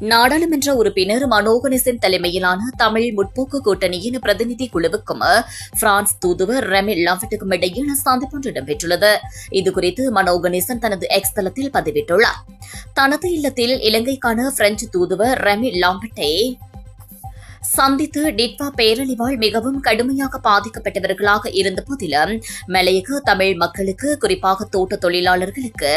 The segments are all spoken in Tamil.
நாடாளுமன்ற உறுப்பினர் மனோகரனின் தலைமையிலான தமிழ் முற்போக்கு கூட்டணியின் பிரதிநிதி குழுவுக்கும் பிரான்ஸ் தூதுவர் ரெமி லாம்பர்ட்டுக்கும் இடையில் சந்திப்பொன்று இடம்பெற்றுள்ளது. இதுகுறித்து மனோகரன் தனது எக்ஸ் தளத்தில் பதிவிட்டுள்ளார். தனது இல்லத்தில் இலங்கைக்கான பிரெஞ்சு தூதுவர் ரெமி லாம்பர்ட்டை சந்தித்து டிட்வா பேரழிவால் மிகவும் கடுமையாக பாதிக்கப்பட்டவர்களாக இருந்தபோதிலும் மலையக தமிழ் மக்களுக்கு, குறிப்பாக தோட்ட தொழிலாளர்களுக்கு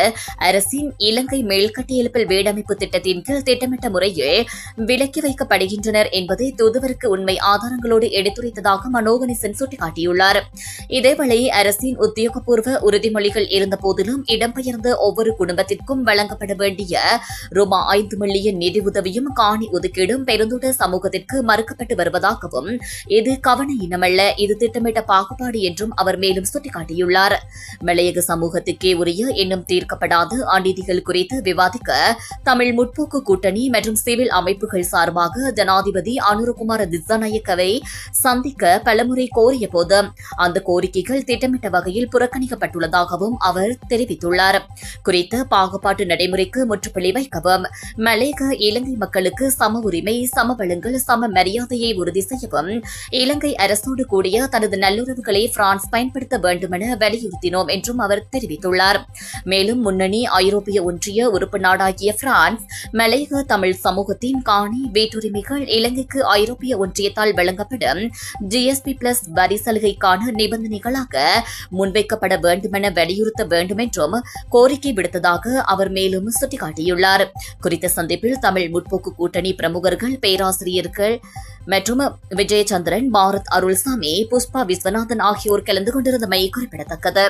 அரசின் இலங்கை மேல்கட்டியெழுப்பல் வீடமைப்பு திட்டத்தின் கீழ் திட்டமிட்ட முறையில் விலக்கி வைக்கப்படுகின்றனர் என்பதை தூதுவருக்கு உண்மை ஆதாரங்களோடு எடுத்துரைத்ததாக மனோகரன் சுட்டிக்காட்டியுள்ளார். இதேவேளை அரசின் உத்தியோகபூர்வ உறுதிமொழிகள் இருந்தபோதிலும் இடம்பெயர்ந்த ஒவ்வொரு குடும்பத்திற்கும் வழங்கப்பட வேண்டிய ரூபாய் 5 மில்லியன் நிதி உதவியும் காணி ஒதுக்கீடும் பெருந்தோட்ட சமூகத்திற்கு மறுக்கப்பட்டு வருவதாகவும், இது கவன இனமல்ல, இது திட்டமிட்ட பாகுபாடு என்றும் அவர் மேலும் சுட்டிக்காட்டியுள்ளார். மலையக சமூகத்துக்கே உரிய இன்னும் தீர்க்கப்படாத அநீதிகள் குறித்து விவாதிக்க தமிழ் முற்போக்கு கூட்டணி மற்றும் சிவில் அமைப்புகள் சார்பாக ஜனாதிபதி அனுரகுமார திசாநாயக்கவை சந்திக்க பலமுறை கோரிய போது அந்த கோரிக்கைகள் திட்டமிட்ட வகையில் புறக்கணிக்கப்பட்டுள்ளதாகவும் அவர் தெரிவித்துள்ளார். குறித்த பாகுபாட்டு நடைமுறைக்கு முற்றுப்புள்ளி வைக்கவும், மலையக இலங்கை மக்களுக்கு சம உரிமை, சம வளங்கள், சம மரியாதையை உறுதி செய்யவும் இலங்கை அரசோடு கூடிய தனது நல்லுறவுகளை பிரான்ஸ் பயன்படுத்த வேண்டுமென வலியுறுத்தினோம் என்றும் அவர் தெரிவித்துள்ளார். மேலும் முன்னணி ஐரோப்பிய ஒன்றிய உறுப்பு நாடாகிய பிரான்ஸ் மலையக தமிழ் சமூகத்தின் காணி, வீட்டுரிமைகள் இலங்கைக்கு ஐரோப்பிய ஒன்றியத்தால் வழங்கப்படும் GSP+ வரி சலுகைக்கான நிபந்தனைகளாக முன்வைக்கப்பட வேண்டுமென வலியுறுத்த வேண்டும் என்றும் கோரிக்கை விடுத்ததாக அவர் மேலும் சுட்டிக்காட்டியுள்ளார். குறித்த சந்திப்பில் தமிழ் முற்போக்கு கூட்டணி பிரமுகர்கள், பேராசிரியர்கள் மற்றும் விஜயச்சந்திரன், பாரத் அருள்சாமி, புஷ்பா விஸ்வநாதன் ஆகியோர் கலந்து கொண்டிருந்தமை குறிப்பிடத்தக்கது.